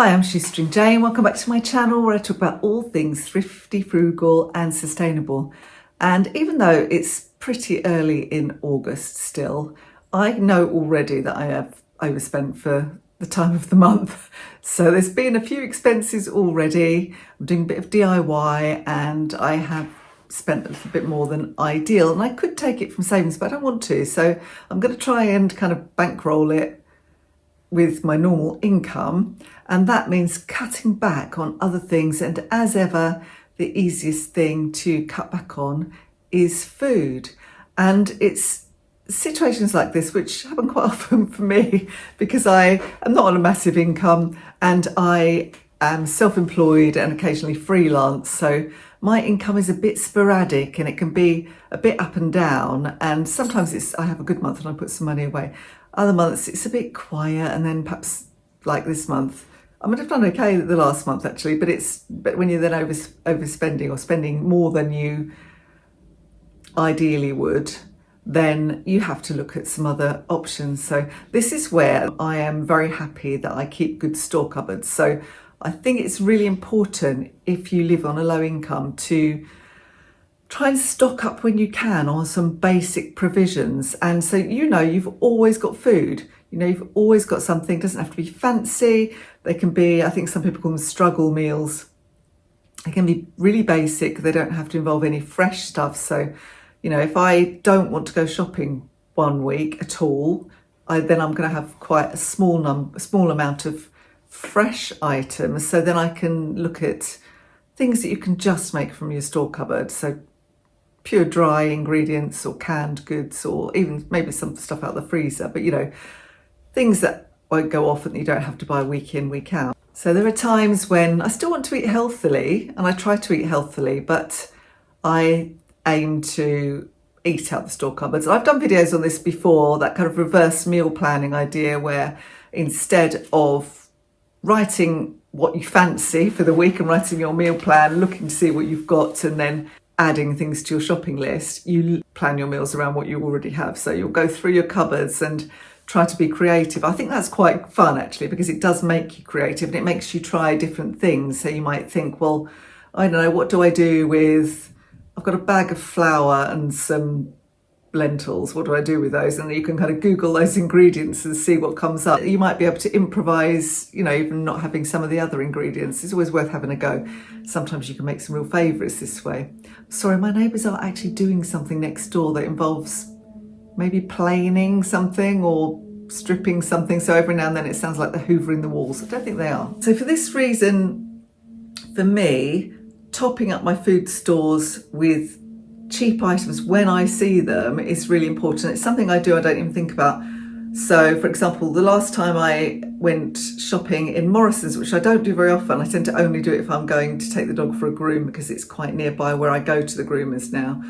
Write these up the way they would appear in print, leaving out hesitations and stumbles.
Hi, I'm Shoestring Jane. Welcome back to my channel where I talk about all things thrifty, frugal and sustainable. And even though it's pretty early in August still, I know already that I have overspent for the time of the month. So there's been a few expenses already. I'm doing a bit of DIY and I have spent a little bit more than ideal, and I could take it from savings, but I don't want to. So I'm going to try and kind of bankroll it with my normal income, and that means cutting back on other things. And as ever, the easiest thing to cut back on is food. And it's situations like this which happen quite often for me because I am not on a massive income and I am self-employed and occasionally freelance, so my income is a bit sporadic and it can be a bit up and down, and sometimes I have a good month and I put some money away. Other months it's a bit quiet, and then perhaps like this month, I mean, I've done okay the last month actually, but when you're then overspending or spending more than you ideally would, then you have to look at some other options. So this is where I am very happy that I keep good store cupboards. So I think it's really important, if you live on a low income, to try and stock up when you can on some basic provisions. And so you've always got food, you've always got something. It doesn't have to be fancy. They can be, I think some people call them struggle meals. They can be really basic. They don't have to involve any fresh stuff. So if I don't want to go shopping one week at all, then I'm going to have quite a small amount of fresh items. So then I can look at things that you can just make from your store cupboard. So pure dry ingredients or canned goods, or even maybe some stuff out of the freezer, but things that won't go off and you don't have to buy week in, week out. So there are times when I still want to eat healthily, and I try to eat healthily, but I aim to eat out the store cupboards. I've done videos on this before, that kind of reverse meal planning idea, where instead of writing what you fancy for the week and writing your meal plan, looking to see what you've got and then adding things to your shopping list, you plan your meals around what you already have. So you'll go through your cupboards and try to be creative. I think that's quite fun actually, because it does make you creative and it makes you try different things. So you might think, well, I don't know, what do I do with, I've got a bag of flour and some lentils, what do I do with those? And you can kind of Google those ingredients and see what comes up. You might be able to improvise, even not having some of the other ingredients. It's always worth having a go. Sometimes you can make some real favourites this way. Sorry, my neighbours are actually doing something next door that involves maybe planing something or stripping something. So every now and then it sounds like they're hoovering the walls. I don't think they are. So for this reason, for me, topping up my food stores with cheap items when I see them is really important. It's something I do, I don't even think about. So for example, the last time I went shopping in Morrison's, which I don't do very often, I tend to only do it if I'm going to take the dog for a groom because it's quite nearby where I go to the groomers now.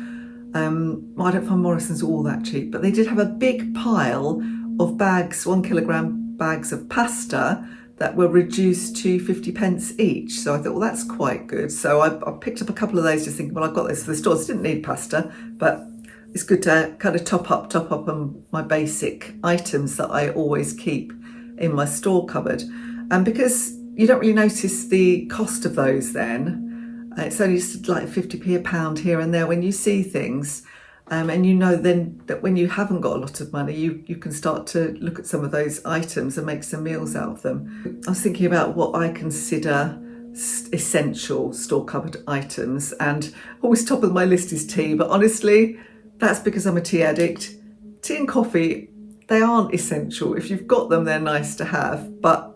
I don't find Morrison's all that cheap, but they did have a big pile of bags, 1 kilogram bags of pasta that were reduced to 50p each. So I thought, well, that's quite good. So I picked up a couple of those just thinking, well, I've got this for the stores. I didn't need pasta, but it's good to kind of top up on my basic items that I always keep in my store cupboard. And because you don't really notice the cost of those then, it's only just like 50p a pound here and there when you see things. And then that when you haven't got a lot of money, you can start to look at some of those items and make some meals out of them. I was thinking about what I consider essential store cupboard items, and always top of my list is tea, but honestly, that's because I'm a tea addict. Tea and coffee, they aren't essential. If you've got them, they're nice to have,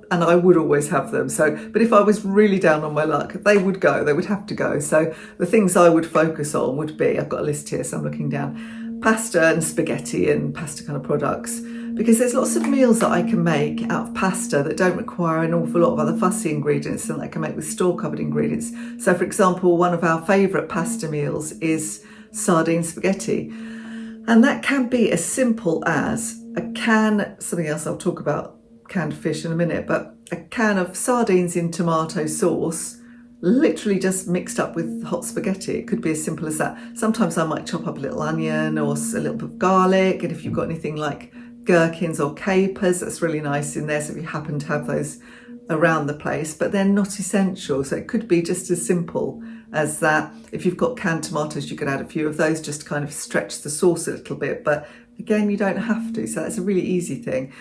and I would always have them. But if I was really down on my luck, they would have to go. So the things I would focus on would be, I've got a list here, so I'm looking down, pasta and spaghetti and pasta kind of products, because there's lots of meals that I can make out of pasta that don't require an awful lot of other fussy ingredients than I can make with store cupboard ingredients. So for example, one of our favourite pasta meals is sardine spaghetti. And that can be as simple as a can, something else I'll talk about, canned fish in a minute, but a can of sardines in tomato sauce, literally just mixed up with hot spaghetti. It could be as simple as that. Sometimes I might chop up a little onion or a little bit of garlic, and if you've got anything like gherkins or capers, that's really nice in there. So if you happen to have those around the place, but they're not essential. So it could be just as simple as that. If you've got canned tomatoes, you could add a few of those just to kind of stretch the sauce a little bit. But again, you don't have to. So that's a really easy thing.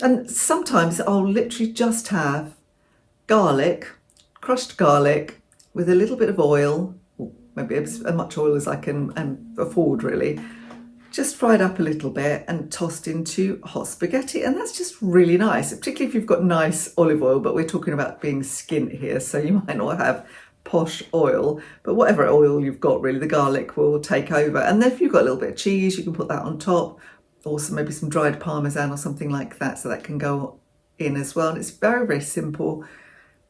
And sometimes I'll literally just have garlic, crushed garlic with a little bit of oil, maybe as much oil as I can afford really, just fried up a little bit and tossed into hot spaghetti. And that's just really nice, particularly if you've got nice olive oil, but we're talking about being skint here, so you might not have posh oil, but whatever oil you've got really, the garlic will take over. And then if you've got a little bit of cheese, you can put that on top, or maybe some dried parmesan or something like that, so that can go in as well. And it's very, very simple,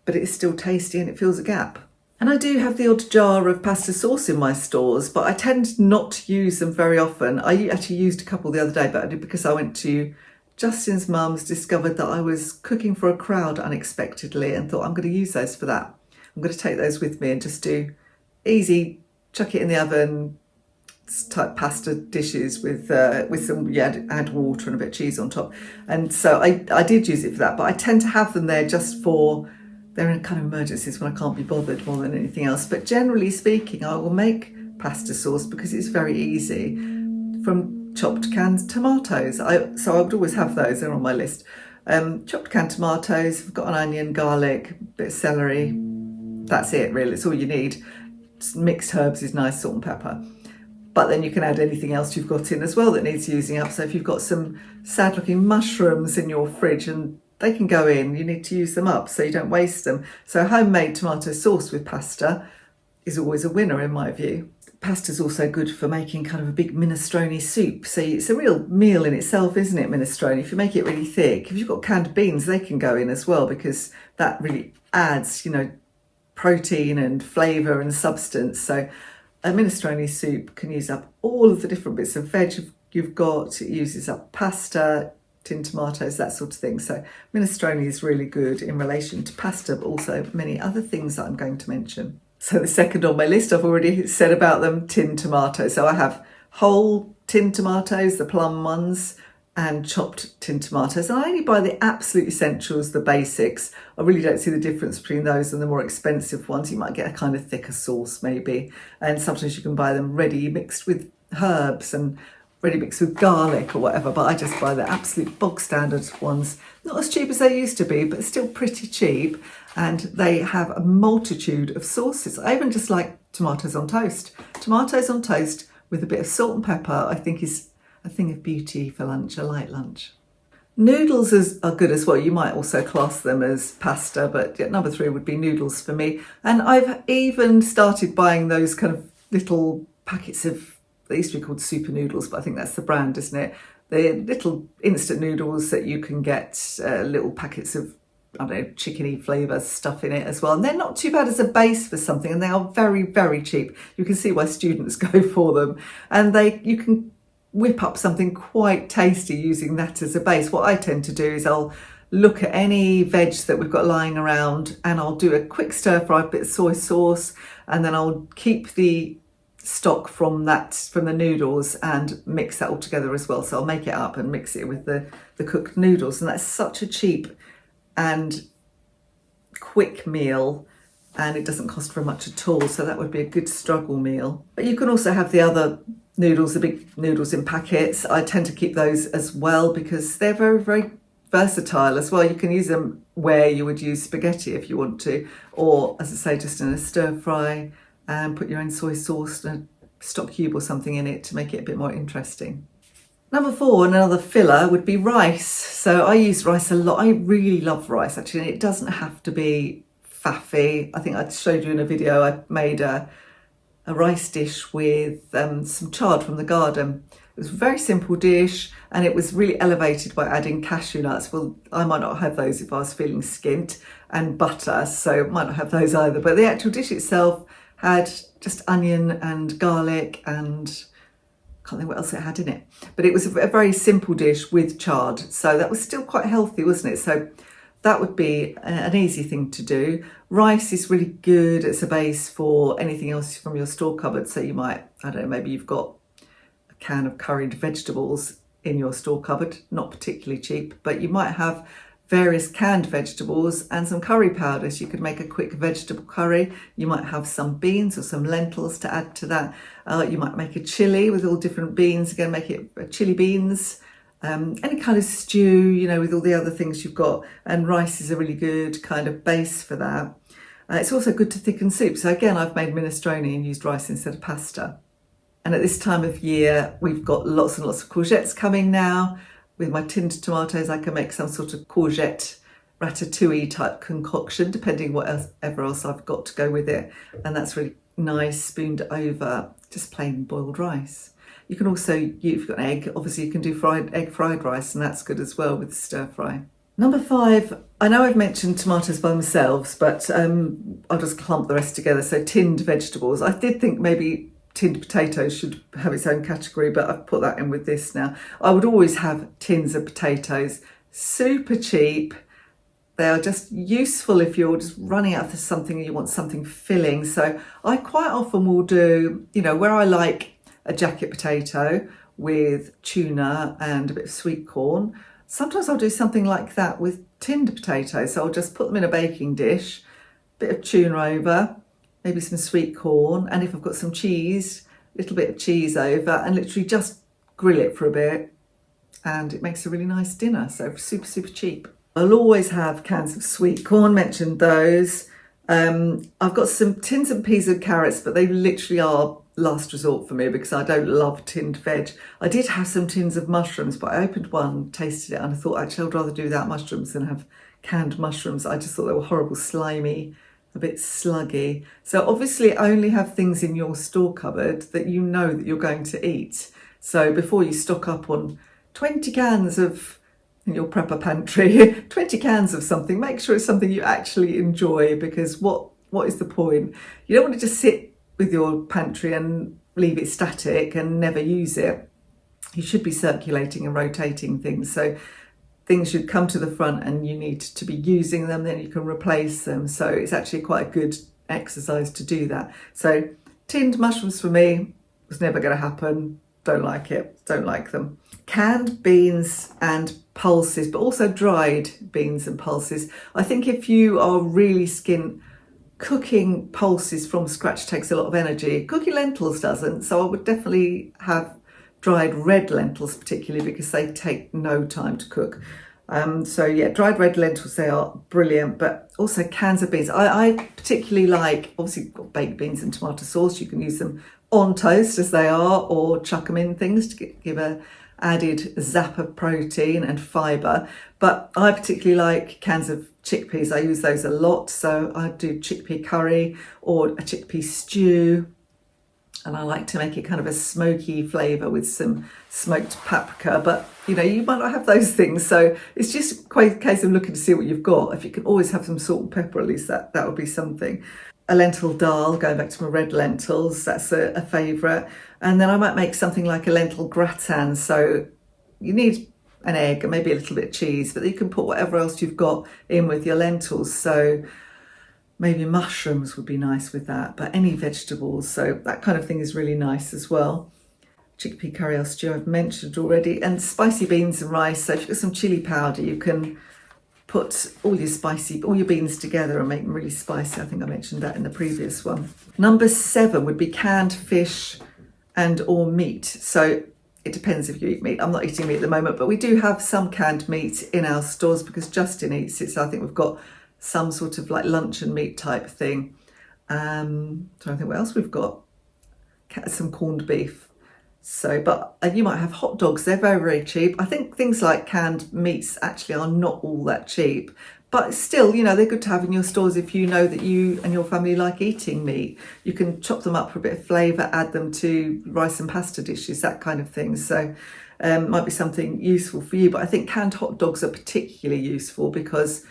but it's still tasty and it fills a gap. And I do have the odd jar of pasta sauce in my stores, but I tend not to use them very often. I actually used a couple the other day, but I did because I went to Justin's mum's, discovered that I was cooking for a crowd unexpectedly and thought I'm going to use those for that. I'm going to take those with me and just do easy, chuck it in the oven, type pasta dishes with some, add water and a bit of cheese on top. And so I did use it for that, but I tend to have them there just for, they're in kind of emergencies when I can't be bothered more than anything else. But generally speaking, I will make pasta sauce because it's very easy from chopped canned tomatoes. So I would always have those, they're on my list. Chopped canned tomatoes, I've got an onion, garlic, bit of celery. That's it really, it's all you need. Mixed herbs is nice, salt and pepper. But then you can add anything else you've got in as well that needs using up. So if you've got some sad looking mushrooms in your fridge and they can go in, you need to use them up so you don't waste them. So homemade tomato sauce with pasta is always a winner in my view. Pasta's also good for making kind of a big minestrone soup. So it's a real meal in itself, isn't it, minestrone? If you make it really thick, if you've got canned beans, they can go in as well because that really adds, protein and flavour and substance. So a minestrone soup can use up all of the different bits of veg you've got. It uses up pasta, tinned tomatoes, that sort of thing. So minestrone is really good in relation to pasta, but also many other things that I'm going to mention. So the second on my list, I've already said about them, tinned tomatoes. So I have whole tinned tomatoes, the plum ones, and chopped tinned tomatoes. And I only buy the absolute essentials, the basics. I really don't see the difference between those and the more expensive ones. You might get a kind of thicker sauce maybe. And sometimes you can buy them ready mixed with herbs and ready mixed with garlic or whatever. But I just buy the absolute bog standard ones. Not as cheap as they used to be, but still pretty cheap. And they have a multitude of sauces. I even just like tomatoes on toast. Tomatoes on toast with a bit of salt and pepper, I think is a thing of beauty for lunch, a light lunch. Noodles are good as well. You might also class them as pasta, but number 3 would be noodles for me. And I've even started buying those kind of little packets of, they used to be called super noodles, but I think that's the brand, isn't it? They're little instant noodles that you can get little packets of, I don't know, chickeny flavour stuff in it as well. And they're not too bad as a base for something, and they are very, very cheap. You can see why students go for them. And you can whip up something quite tasty using that as a base. What I tend to do is I'll look at any veg that we've got lying around and I'll do a quick stir fry, bit of soy sauce, and then I'll keep the stock from the noodles and mix that all together as well. So I'll make it up and mix it with the cooked noodles, and that's such a cheap and quick meal, and it doesn't cost very much at all. So that would be a good struggle meal. But you can also have the other noodles, the big noodles in packets. I tend to keep those as well because they're very, very versatile as well. You can use them where you would use spaghetti if you want to, or as I say, just in a stir fry and put your own soy sauce and a stock cube or something in it to make it a bit more interesting. Number 4, another filler, would be rice. So I use rice a lot. I really love rice actually, and it doesn't have to be faffy. I think I showed you in a video, I made a rice dish with some chard from the garden. It was a very simple dish and it was really elevated by adding cashew nuts. Well, I might not have those if I was feeling skint, and butter, so might not have those either. But the actual dish itself had just onion and garlic and I can't think what else it had in it. But it was a very simple dish with chard. So that was still quite healthy, wasn't it? So that would be an easy thing to do. Rice is really good as a base for anything else from your store cupboard. So you might, I don't know, maybe you've got a can of curried vegetables in your store cupboard, not particularly cheap, but you might have various canned vegetables and some curry powders. You could make a quick vegetable curry. You might have some beans or some lentils to add to that. You might make a chili with all different beans. Again, make it chili beans. Any kind of stew, you know, with all the other things you've got. And rice is a really good kind of base for that. It's also good to thicken soup. So again, I've made minestrone and used rice instead of pasta. And at this time of year, we've got lots and lots of courgettes coming now. With my tinned tomatoes, I can make some sort of courgette ratatouille type concoction, depending whatever else I've got to go with it. And that's really nice, spooned over just plain boiled rice. You can also, if you've got an egg, obviously you can do egg fried rice, and that's good as well with the stir fry. Number 5, I know I've mentioned tomatoes by themselves, but I'll just clump the rest together. So tinned vegetables. I did think maybe tinned potatoes should have its own category, but I've put that in with this now. I would always have tins of potatoes. Super cheap. They are just useful if you're just running out of something and you want something filling. So I quite often will do, you know, where I like a jacket potato with tuna and a bit of sweet corn. Sometimes I'll do something like that with tinned potatoes. So I'll just put them in a baking dish, bit of tuna over, maybe some sweet corn, and if I've got some cheese, a little bit of cheese over, and literally just grill it for a bit, and it makes a really nice dinner. So super, super cheap. I'll always have cans of sweet corn, mentioned those. I've got some tins of peas and carrots, but they literally are last resort for me because I don't love tinned veg. I did have some tins of mushrooms, but I opened one, tasted it, and I thought actually I'd rather do without mushrooms than have canned mushrooms. I just thought they were horrible, slimy, a bit sluggy. So obviously only have things in your store cupboard that you know that you're going to eat. So before you stock up on 20 cans of, in your prepper pantry, 20 cans of something, make sure it's something you actually enjoy, because what is the point? You don't want to just sit with your pantry and leave it static and never use it. You should be circulating and rotating things. So things should come to the front and you need to be using them, then you can replace them. So it's actually quite a good exercise to do that. So tinned mushrooms for me was never going to happen. Don't like it, don't like them. Canned beans and pulses, but also dried beans and pulses. I think if you are really skint, cooking pulses from scratch takes a lot of energy. Cooking lentils doesn't, so I would definitely have dried red lentils, particularly because they take no time to cook. So yeah, dried red lentils, they are brilliant, but also cans of beans. I particularly like, obviously you've got baked beans and tomato sauce. You can use them on toast as they are, or chuck them in things to give a added zap of protein and fibre. But I particularly like cans of chickpeas. I use those a lot. So I do chickpea curry or a chickpea stew. And I like to make it kind of a smoky flavour with some smoked paprika. But, you know, you might not have those things. So it's just quite a case of looking to see what you've got. If you can always have some salt and pepper, at least that would be something. A lentil dal, going back to my red lentils, that's a favourite. And then I might make something like a lentil gratin. So you need an egg and maybe a little bit of cheese, but you can put whatever else you've got in with your lentils. So maybe mushrooms would be nice with that, but any vegetables. So that kind of thing is really nice as well. Chickpea curry or stew I've mentioned already, and spicy beans and rice. So if you've got some chili powder, you can put all your beans together and make them really spicy. I think I mentioned that in the previous one. Number 7 would be canned fish and or meat. So it depends if you eat meat. I'm not eating meat at the moment, but we do have some canned meat in our stores because Justin eats it. So I think we've got some sort of like luncheon meat type thing. I think what else we've got. Some corned beef. So, but you might have hot dogs. They're very, very cheap. I think things like canned meats actually are not all that cheap, but still, you know, they're good to have in your stores if you know that you and your family like eating meat. You can chop them up for a bit of flavour, add them to rice and pasta dishes, that kind of thing. So might be something useful for you. But I think canned hot dogs are particularly useful because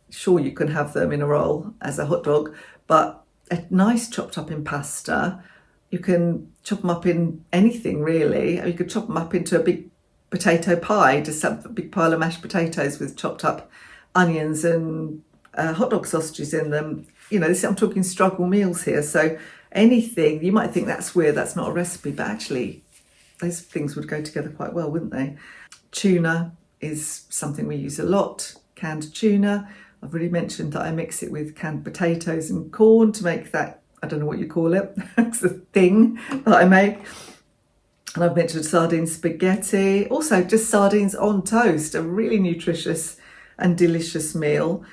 sure, you can have them in a roll as a hot dog, but a nice chopped up in pasta. You can chop them up in anything really. You could chop them up into a big potato pie, just have a big pile of mashed potatoes with chopped up onions and hot dog sausages in them. You know, I'm talking struggle meals here. So anything, you might think that's weird, that's not a recipe, but actually those things would go together quite well, wouldn't they? Tuna is something we use a lot. canned tuna. I've already mentioned that I mix it with canned potatoes and corn to make that, I don't know what you call it, it's a thing that I make. And I've mentioned sardine spaghetti, also just sardines on toast, a really nutritious and delicious meal.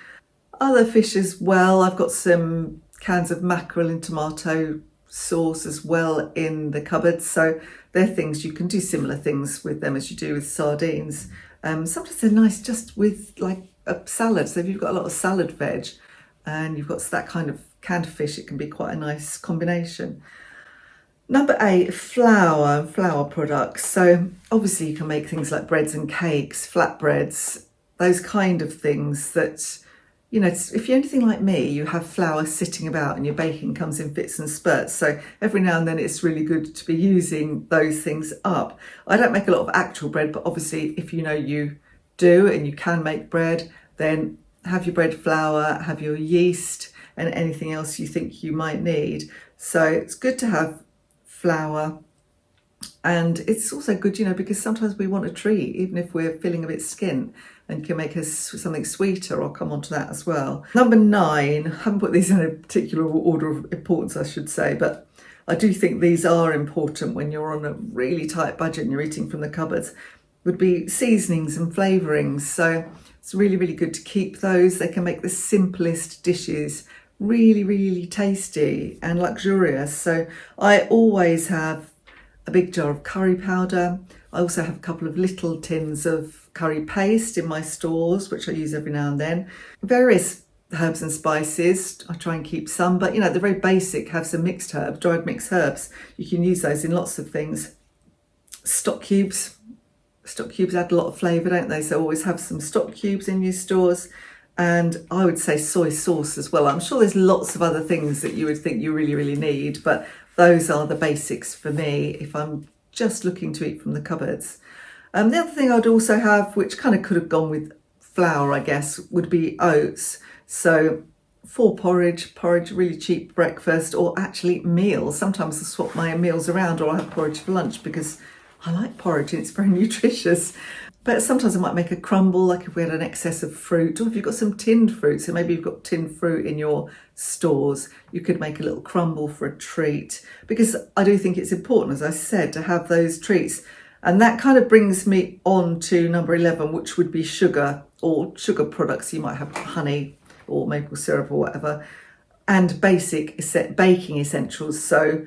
Other fish as well, I've got some cans of mackerel and tomato sauce as well in the cupboard, so they're things you can do similar things with them as you do with sardines. Sometimes they're nice just with like a salad, so if you've got a lot of salad veg and you've got that kind of canned fish, it can be quite a nice combination. Number 8, flour and flour products. So obviously you can make things like breads and cakes, flatbreads, those kind of things that, you know, if you're anything like me, you have flour sitting about and your baking comes in fits and spurts. So every now and then it's really good to be using those things up. I don't make a lot of actual bread, but obviously if you know you do and you can make bread, then have your bread flour, have your yeast and anything else you think you might need. So it's good to have flour, and it's also good, you know, because sometimes we want a treat even if we're feeling a bit skint, and can make us something sweeter. I'll come on to that as well. Number 9, I haven't put these in a particular order of importance, I should say, but I do think these are important when you're on a really tight budget and you're eating from the cupboards, would be seasonings and flavorings. So it's really, really good to keep those. They can make the simplest dishes really, really tasty and luxurious. So I always have a big jar of curry powder. I also have a couple of little tins of curry paste in my stores, which I use every now and then. Various herbs and spices, I try and keep some, but you know, the very basic, have some mixed herbs, dried mixed herbs. You can use those in lots of things. Stock cubes. Stock cubes add a lot of flavour, don't they? So always have some stock cubes in your stores. And I would say soy sauce as well. I'm sure there's lots of other things that you would think you really, really need, but those are the basics for me if I'm just looking to eat from the cupboards. The other thing I'd also have, which kind of could have gone with flour, I guess, would be oats. So for porridge, really cheap breakfast, or actually meals. Sometimes I swap my meals around, or I have porridge for lunch because I like porridge and it's very nutritious. But sometimes I might make a crumble, like if we had an excess of fruit, or if you've got some tinned fruit, so maybe you've got tinned fruit in your stores, you could make a little crumble for a treat, because I do think it's important, as I said, to have those treats. And that kind of brings me on to number 11, which would be sugar, or sugar products. You might have honey or maple syrup or whatever, and basic baking essentials. So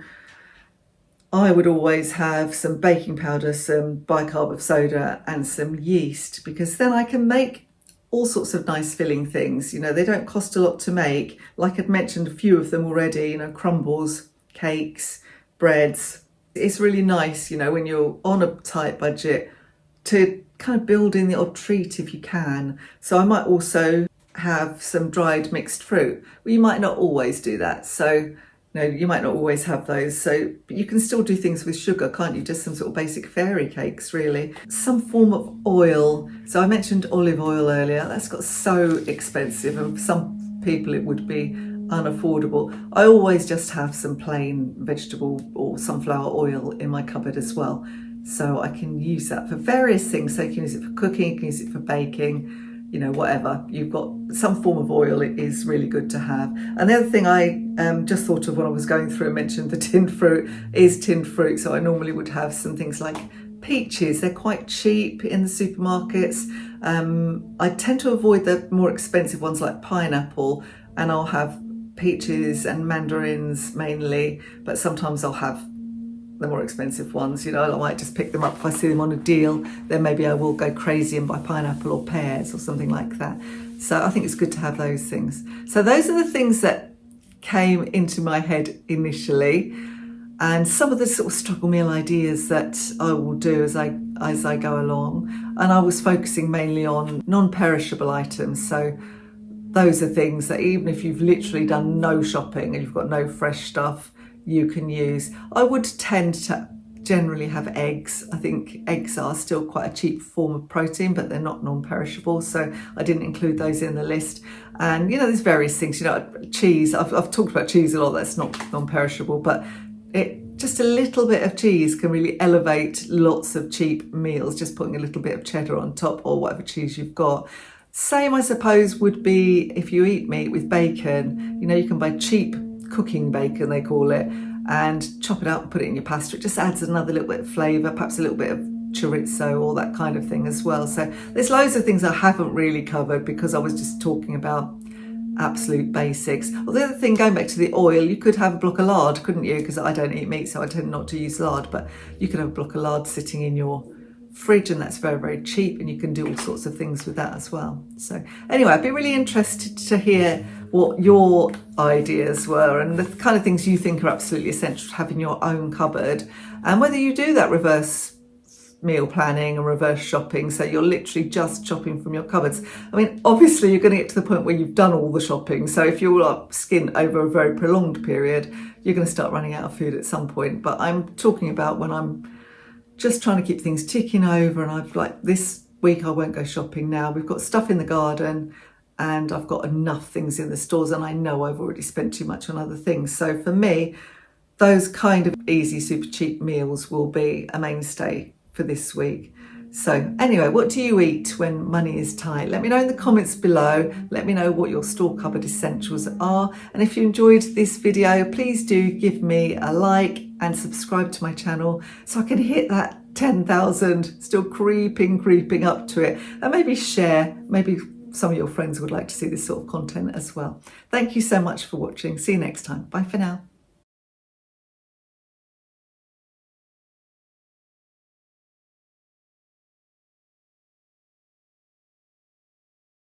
I would always have some baking powder, some bicarb of soda and some yeast, because then I can make all sorts of nice filling things. You know, they don't cost a lot to make. Like I'd mentioned a few of them already, you know, crumbles, cakes, breads. It's really nice, you know, when you're on a tight budget to kind of build in the odd treat if you can. So I might also have some dried mixed fruit. Well, you might not always do that. So no, you might not always have those, but you can still do things with sugar, can't you? Just some sort of basic fairy cakes, really. Some form of oil. So I mentioned olive oil earlier. That's got so expensive, and for some people it would be unaffordable. I always just have some plain vegetable or sunflower oil in my cupboard as well. So I can use that for various things. So you can use it for cooking, you can use it for baking, you know, whatever. You've got some form of oil, it is really good to have. And the other thing I just thought of when I was going through and mentioned the tinned fruit is tinned fruit. So I normally would have some things like peaches. They're quite cheap in the supermarkets. I tend to avoid the more expensive ones like pineapple, and I'll have peaches and mandarins mainly, but sometimes I'll have the more expensive ones. You know, I might just pick them up if I see them on a deal. Then maybe I will go crazy and buy pineapple or pears or something like that. So I think it's good to have those things. So those are the things that came into my head initially, and some of the sort of struggle meal ideas that I will do as I go along. And I was focusing mainly on non-perishable items. So those are things that even if you've literally done no shopping and you've got no fresh stuff, you can use. I would tend to generally have eggs. I think eggs are still quite a cheap form of protein, but they're not non-perishable, so I didn't include those in the list. And you know, there's various things, you know, cheese. I've talked about cheese a lot. That's not non-perishable, but just a little bit of cheese can really elevate lots of cheap meals, just putting a little bit of cheddar on top or whatever cheese you've got. Same, I suppose, would be if you eat meat with bacon. You know, you can buy cheap cooking bacon, they call it, and chop it up and put it in your pasta. It just adds another little bit of flavour, perhaps a little bit of chorizo or that kind of thing as well. So there's loads of things I haven't really covered because I was just talking about absolute basics. Well, the other thing, going back to the oil, you could have a block of lard, couldn't you? Because I don't eat meat, so I tend not to use lard, but you could have a block of lard sitting in your fridge, and that's very, very cheap, and you can do all sorts of things with that as well. So anyway, I'd be really interested to hear what your ideas were and the kind of things you think are absolutely essential to have in your own cupboard, and whether you do that reverse meal planning and reverse shopping, so you're literally just shopping from your cupboards. I mean, obviously you're going to get to the point where you've done all the shopping, so if you're skint over a very prolonged period, you're going to start running out of food at some point. But I'm talking about when I'm just trying to keep things ticking over, and I've like this week I won't go shopping now. We've got stuff in the garden and I've got enough things in the stores, and I know I've already spent too much on other things. So for me, those kind of easy, super cheap meals will be a mainstay for this week. So anyway, what do you eat when money is tight? Let me know in the comments below. Let me know what your store cupboard essentials are. And if you enjoyed this video, please do give me a like and subscribe to my channel so I can hit that 10,000, still creeping up to it. And maybe share, maybe some of your friends would like to see this sort of content as well. Thank you so much for watching. See you next time. Bye for now.